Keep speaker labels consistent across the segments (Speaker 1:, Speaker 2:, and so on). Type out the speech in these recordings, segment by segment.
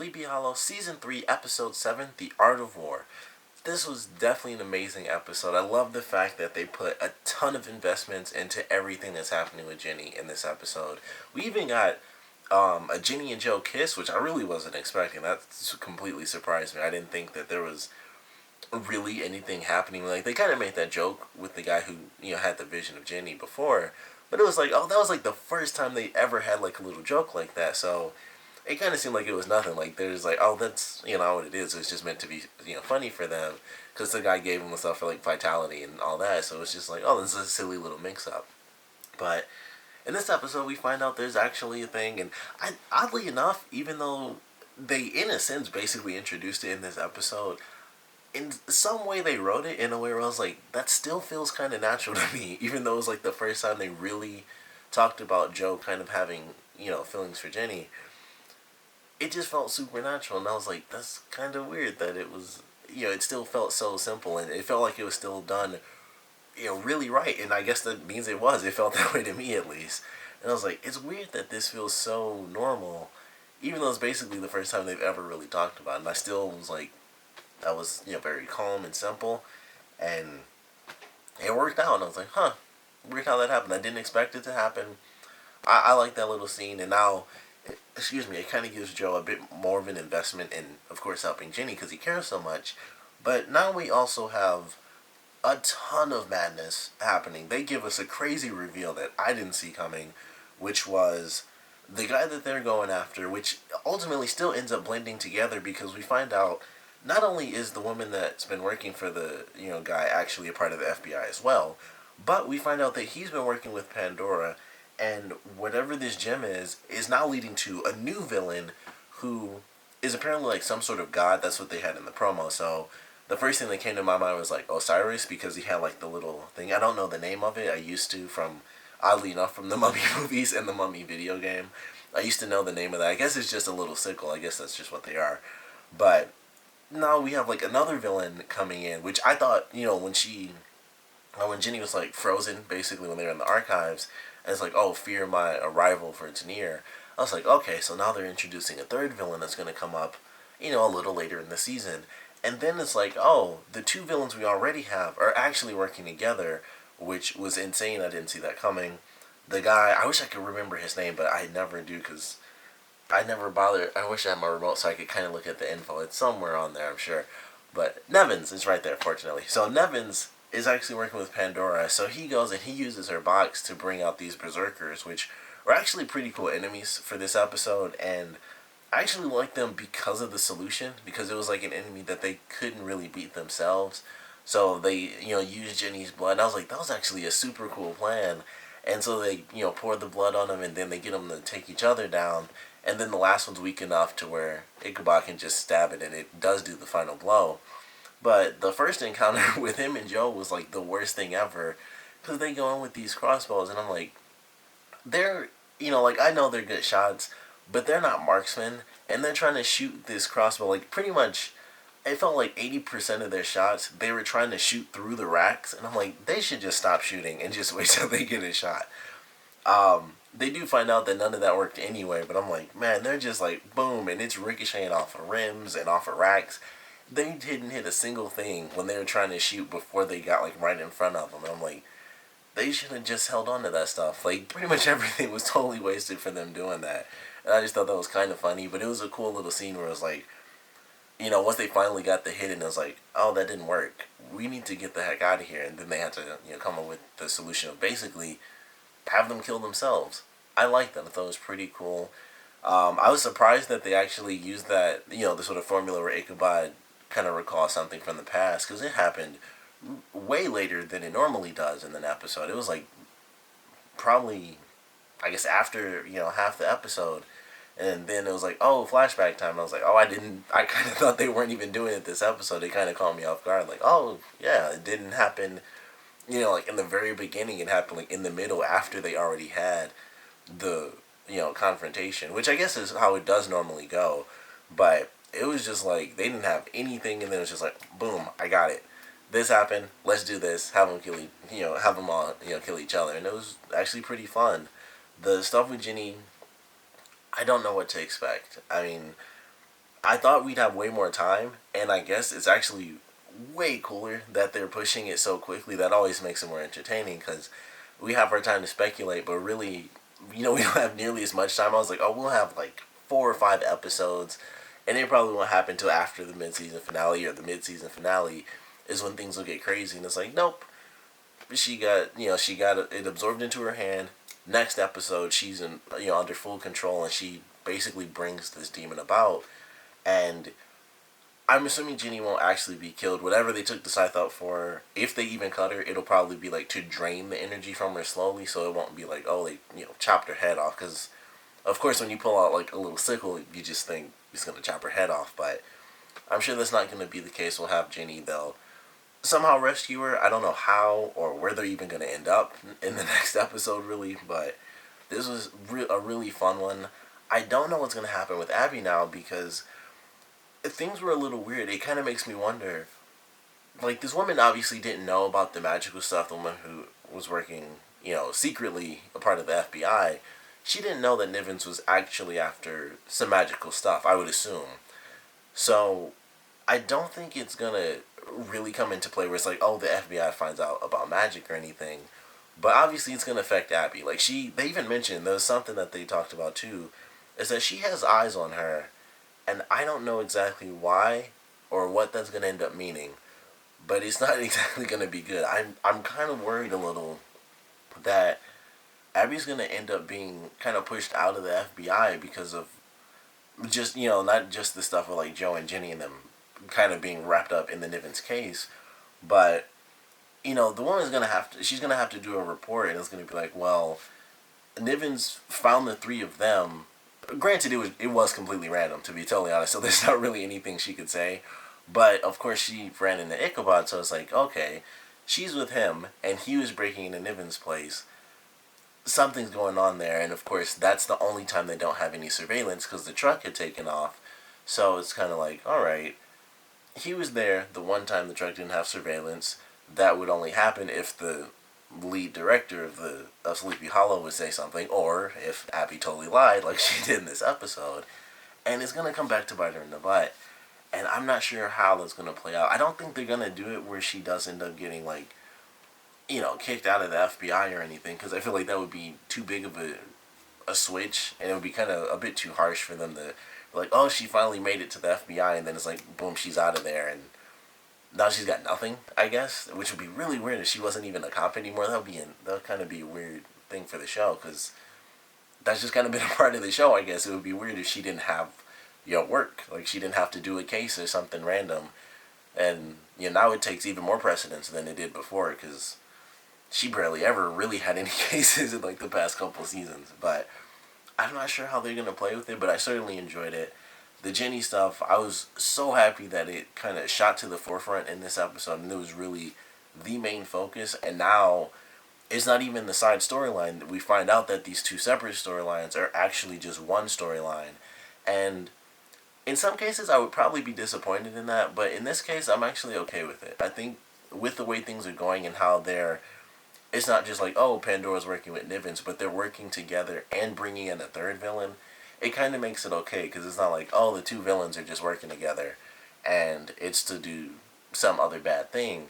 Speaker 1: Sleepy Hollow Season 3, Episode 7, The Art of War. This was definitely an amazing episode. I love the fact that they put a ton of investments into everything that's happening with Ginny in this episode. We even got a Ginny and Joe kiss, which I really wasn't expecting. That completely surprised me. I didn't think that there was really anything happening. Like, they kind of made that joke with the guy who, had the vision of Ginny before. But it was like, oh, that was like the first time they ever had like a little joke like that. So it kind of seemed like it was nothing. Like, there's like, oh, that's, what it is. It's just meant to be, funny for them. Because the guy gave him the stuff for like vitality and all that. So it's just like, oh, this is a silly little mix up. But in this episode, we find out there's actually a thing. And oddly enough, even though they, in a sense, basically introduced it in this episode, in some way they wrote it in a way where I was like, that still feels kind of natural to me, even though it was like the first time they really talked about Joe kind of having, feelings for Jenny. It just felt supernatural, and I was like, that's kind of weird that it was, it still felt so simple, and it felt like it was still done, really right, and I guess that means it was. It felt that way to me, at least. And I was like, it's weird that this feels so normal, even though it's basically the first time they've ever really talked about it, and I still was like, that was, very calm and simple, and it worked out, and I was like, huh, weird how that happened. I didn't expect it to happen. I like that little scene, and now, it kind of gives Joe a bit more of an investment in, of course, helping Ginny, because he cares so much, but now we also have a ton of madness happening. They give us a crazy reveal that I didn't see coming, which was the guy that they're going after, which ultimately still ends up blending together, because we find out not only is the woman that's been working for the, guy actually a part of the FBI as well, but we find out that he's been working with Pandora, and whatever this gem is now leading to a new villain who is apparently like some sort of god. That's what they had in the promo. So the first thing that came to my mind was like Osiris, because he had like the little thing. I don't know the name of it. I used to, from, oddly enough, from the Mummy movies and the Mummy video game. I used to know the name of that. I guess it's just a little sickle. I guess that's just what they are. But now we have like another villain coming in, which I thought, when Ginny was like frozen, basically when they were in the archives, and it's like, oh, fear my arrival, for it's near. I was like, okay, so now they're introducing a third villain that's going to come up, a little later in the season. And then it's like, oh, the two villains we already have are actually working together, which was insane. I didn't see that coming. The guy, I wish I could remember his name, but I never do, because I never bothered. I wish I had my remote so I could kind of look at the info. It's somewhere on there, I'm sure. But Nivens is right there, fortunately. So Nivens is actually working with Pandora. So he goes and he uses her box to bring out these berserkers, which were actually pretty cool enemies for this episode. And I actually like them because of the solution, because it was like an enemy that they couldn't really beat themselves. So they, used Jenny's blood. And I was like, that was actually a super cool plan. And so they, pour the blood on them, and then they get them to take each other down. And then the last one's weak enough to where Ichabod can just stab it, and it does do the final blow. But the first encounter with him and Joe was like the worst thing ever, because they go in with these crossbows, and I'm like, they're, like, I know they're good shots, but they're not marksmen, and they're trying to shoot this crossbow, like, pretty much, it felt like 80% of their shots, they were trying to shoot through the racks, and I'm like, they should just stop shooting and just wait till they get a shot. They do find out that none of that worked anyway, but I'm like, man, they're just like, boom, and it's ricocheting off of rims and off of racks. They didn't hit a single thing when they were trying to shoot before they got, like, right in front of them. And I'm like, they should have just held on to that stuff. Like, pretty much everything was totally wasted for them doing that. And I just thought that was kind of funny, but it was a cool little scene where it was like, once they finally got the hit, and it was like, oh, that didn't work. We need to get the heck out of here. And then they had to, come up with the solution of basically have them kill themselves. I liked that. I thought it was pretty cool. I was surprised that they actually used that, the sort of formula where Ichabod kind of recalls something from the past, because it happened way later than it normally does in an episode. It was like probably, I guess, after, half the episode. And then it was like, oh, flashback time. I was like, oh, I kind of thought they weren't even doing it this episode. They kind of caught me off guard. Like, oh, yeah, it didn't happen, like in the very beginning. It happened like in the middle, after they already had the, confrontation, which I guess is how it does normally go. But it was just like, they didn't have anything, and then it was just like, boom, I got it. This happened, let's do this, have them have them all, kill each other. And it was actually pretty fun. The stuff with Ginny, I don't know what to expect. I mean, I thought we'd have way more time, and I guess it's actually way cooler that they're pushing it so quickly. That always makes it more entertaining because we have our time to speculate, but really, we don't have nearly as much time. I was like, oh, we'll have like 4 or 5 episodes, and it probably won't happen until after the mid-season finale, or the mid-season finale is when things will get crazy. And it's like, nope, she got it absorbed into her hand. Next episode, she's in under full control, and she basically brings this demon about. And I'm assuming Ginny won't actually be killed. Whatever they took the scythe out for, if they even cut her, it'll probably be like to drain the energy from her slowly, so it won't be like, oh, they chopped her head off. Because of course, when you pull out like a little sickle, you just think it's gonna chop her head off. But I'm sure that's not gonna be the case. We'll have Ginny. They'll somehow rescue her. I don't know how or where they're even gonna end up in the next episode, really. But this was a really fun one. I don't know what's gonna happen with Abby now because things were a little weird. It kind of makes me wonder. Like, this woman obviously didn't know about the magical stuff. The woman who was working, secretly a part of the FBI, she didn't know that Nivens was actually after some magical stuff, I would assume. So, I don't think it's gonna really come into play where it's like, oh, the FBI finds out about magic or anything. But obviously, it's gonna affect Abby. Like, they even mentioned, there was something that they talked about too, is that she has eyes on her, and I don't know exactly why or what that's gonna end up meaning, but it's not exactly gonna be good. I'm kind of worried a little that Abby's gonna end up being kind of pushed out of the FBI because of just not just the stuff with like Joe and Jenny and them kind of being wrapped up in the Nivens case, but the woman's gonna she's gonna have to do a report, and it's gonna be like, well, Nivens found the three of them. Granted, it was completely random, to be totally honest, so there's not really anything she could say. But of course, she ran into Ichabod, so it's like, okay, she's with him, and he was breaking into Niven's place. Something's going on there, and of course, that's the only time they don't have any surveillance because the truck had taken off. So it's kind of like, all right, he was there the one time the truck didn't have surveillance. That would only happen if the lead director of Sleepy Hollow would say something, or if Abby totally lied like she did in this episode, and it's gonna come back to bite her in the butt. And I'm not sure how that's gonna play out. I don't think they're gonna do it where she does end up getting like, kicked out of the FBI or anything, because I feel like that would be too big of a switch, and it would be kind of a bit too harsh for them to like, oh, she finally made it to the FBI, and then it's like, boom, she's out of there, and now she's got nothing, I guess, which would be really weird if she wasn't even a cop anymore. That would kind of be a weird thing for the show, because that's just kind of been a part of the show, I guess. It would be weird if she didn't have, work. Like, she didn't have to do a case or something random. And, now it takes even more precedence than it did before, because she barely ever really had any cases in, like, the past couple seasons. But I'm not sure how they're going to play with it, but I certainly enjoyed it. The Jenny stuff, I was so happy that it kind of shot to the forefront in this episode, and it was really the main focus. And now it's not even the side storyline. We find out that these two separate storylines are actually just one storyline. And in some cases, I would probably be disappointed in that, but in this case, I'm actually okay with it. I think with the way things are going and how it's not just like, oh, Pandora's working with Nivens, but they're working together and bringing in a third villain. It kind of makes it okay, because it's not like, oh, the two villains are just working together and it's to do some other bad thing.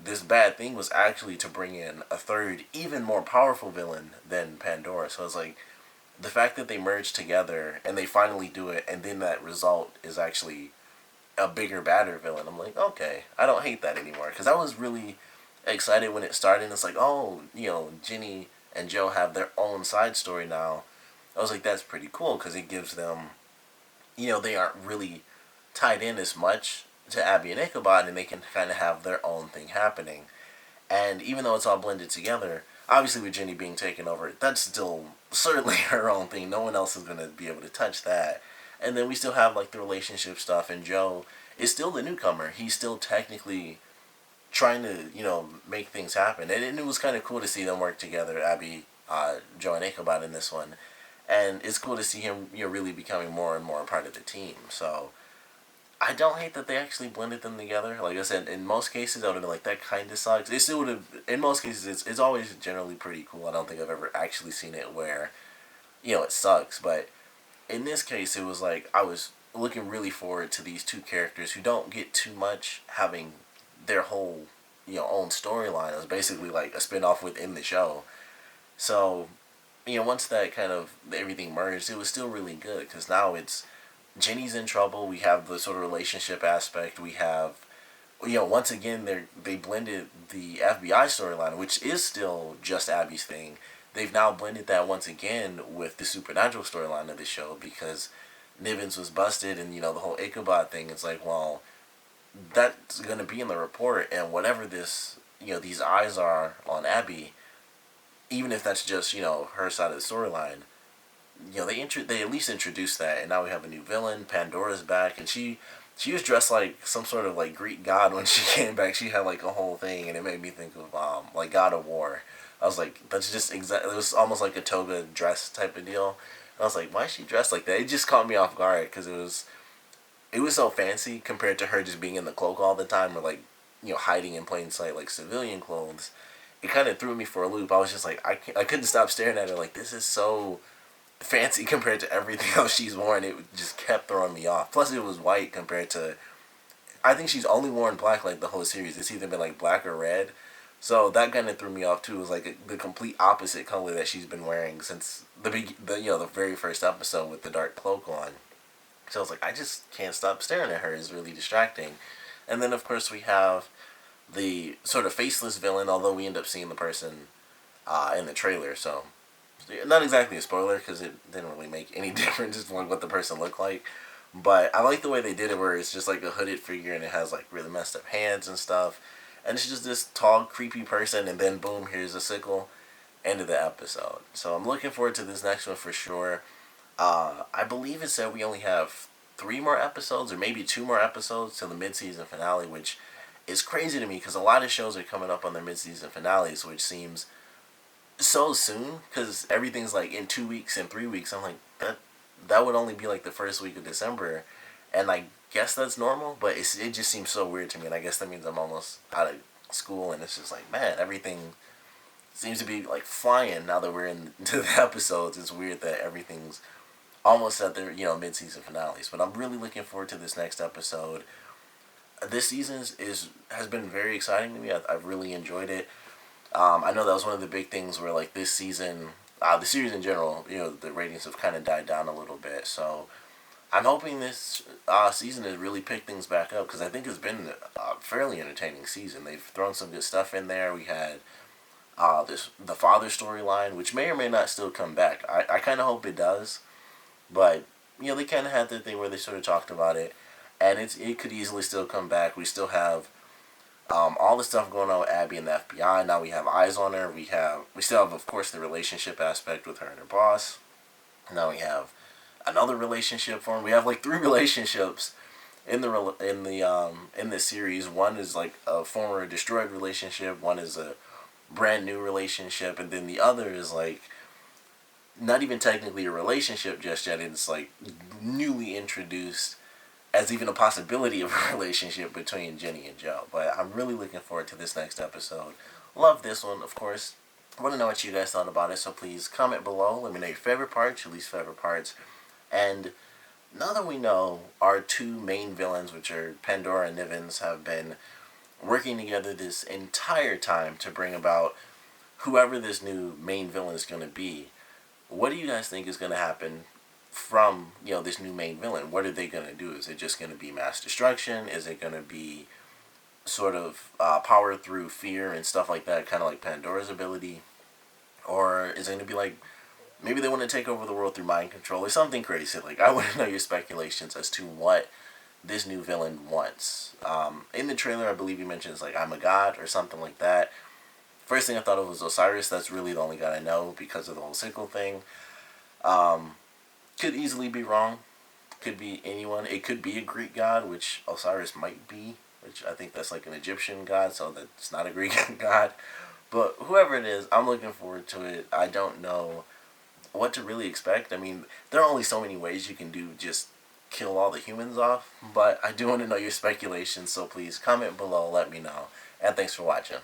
Speaker 1: This bad thing was actually to bring in a third, even more powerful villain than Pandora. So it's like, the fact that they merge together and they finally do it, and then that result is actually a bigger, badder villain, I'm like, okay, I don't hate that anymore. Because I was really excited when it started. It's like, oh, Ginny and Joe have their own side story now. I was like, that's pretty cool, because it gives them, they aren't really tied in as much to Abby and Ichabod, and they can kind of have their own thing happening. And even though it's all blended together, obviously with Ginny being taken over, that's still certainly her own thing. No one else is going to be able to touch that. And then we still have like the relationship stuff, and Joe is still the newcomer. He's still technically trying to, make things happen. And it was kind of cool to see them work together, Abby, Joe, and Ichabod in this one. And it's cool to see him, really becoming more and more a part of the team. So I don't hate that they actually blended them together. Like I said, in most cases, I would have been like, that kind of sucks. It still would have, in most cases, it's always generally pretty cool. I don't think I've ever actually seen it where, it sucks. But in this case, it was like, I was looking really forward to these two characters who don't get too much having their whole own storyline. It was basically like a spin-off within the show. So once that kind of everything merged, it was still really good because now it's Jenny's in trouble. We have the sort of relationship aspect. We have once again they blended the FBI storyline, which is still just Abby's thing. They've now blended that once again with the supernatural storyline of the show because Nivens was busted, and the whole Ichabod thing. It's like, well, that's gonna be in the report, and whatever this these eyes are on Abby, even if that's just her side of the storyline, they at least introduced that, and now we have a new villain. Pandora's back, and she was dressed like some sort of like Greek god when she came back. She had like a whole thing, and it made me think of like God of War. I was like, that's just exactly. It was almost like a toga dress type of deal. And I was like, why is she dressed like that? It just caught me off guard because it was so fancy compared to her just being in the cloak all the time, or like hiding in plain sight like civilian clothes. It kind of threw me for a loop. I was just like, I couldn't stop staring at her like, this is so fancy compared to everything else she's worn. It just kept throwing me off. Plus it was white compared to, I think she's only worn black like the whole series. It's either been like black or red. So that kind of threw me off too. It was like the complete opposite color that she's been wearing since the very first episode with the dark cloak on. So I was like, I just can't stop staring at her. It's really distracting. And then of course we have the sort of faceless villain, although we end up seeing the person in the trailer. So not exactly a spoiler because it didn't really make any difference just what the person looked like. But I like the way they did it, where it's just like a hooded figure and it has like really messed up hands and stuff. And it's just this tall, creepy person, and then boom, here's a sickle. End of the episode. So I'm looking forward to this next one for sure. I believe it said we only have 3 more episodes, or maybe 2 more episodes till the mid-season finale, which is crazy to me because a lot of shows are coming up on their mid-season finales, which seems so soon because everything's like in 2 weeks and 3 weeks. I'm like, that would only be like the first week of December, and I guess that's normal, but it just seems so weird to me, and I guess that means I'm almost out of school, and it's just like, man, everything seems to be like flying now that we're into the episodes. It's weird that everything's almost at their mid-season finales, but I'm really looking forward to this next episode. This season has been very exciting to me. I've really enjoyed it. I know that was one of the big things where like this season, the series in general, the ratings have kind of died down a little bit. So I'm hoping this season has really picked things back up because I think it's been a fairly entertaining season. They've thrown some good stuff in there. We had the father storyline, which may or may not still come back. I kind of hope it does, but they kind of had their thing where they sort of talked about it, and it could easily still come back. We still have all the stuff going on with Abby and the FBI. Now we have eyes on her. We still have, of course, the relationship aspect with her and her boss. Now we have another relationship form. We have like 3 relationships in this series. One is like a former destroyed relationship. One is a brand new relationship, and then the other is like not even technically a relationship just yet. It's like newly introduced as even a possibility of a relationship between Jenny and Joe. But I'm really looking forward to this next episode. Love this one, of course. I want to know what you guys thought about it, so please comment below. Let me know your favorite parts, your least favorite parts. And now that we know our 2 main villains, which are Pandora and Nivens, have been working together this entire time to bring about whoever this new main villain is going to be, what do you guys think is going to happen from this new main villain? What are they going to do? Is it just going to be mass destruction? Is it going to be sort of power through fear and stuff like that, kind of like Pandora's ability? Or is it going to be like, maybe they want to take over the world through mind control or something crazy? Like, I want to know your speculations as to what this new villain wants. In the trailer, I believe he mentions like, I'm a god or something like that. First thing I thought of was Osiris. That's really the only god I know because of the whole sickle thing. Could easily be wrong. Could be anyone. It could be a Greek god, which Osiris might be, which I think that's like an Egyptian god, so that's not a Greek god. But whoever it is, I'm looking forward to it. I don't know what to really expect. I mean, there are only so many ways you can do just kill all the humans off, but I do want to know your speculations, so please comment below, let me know, and thanks for watching.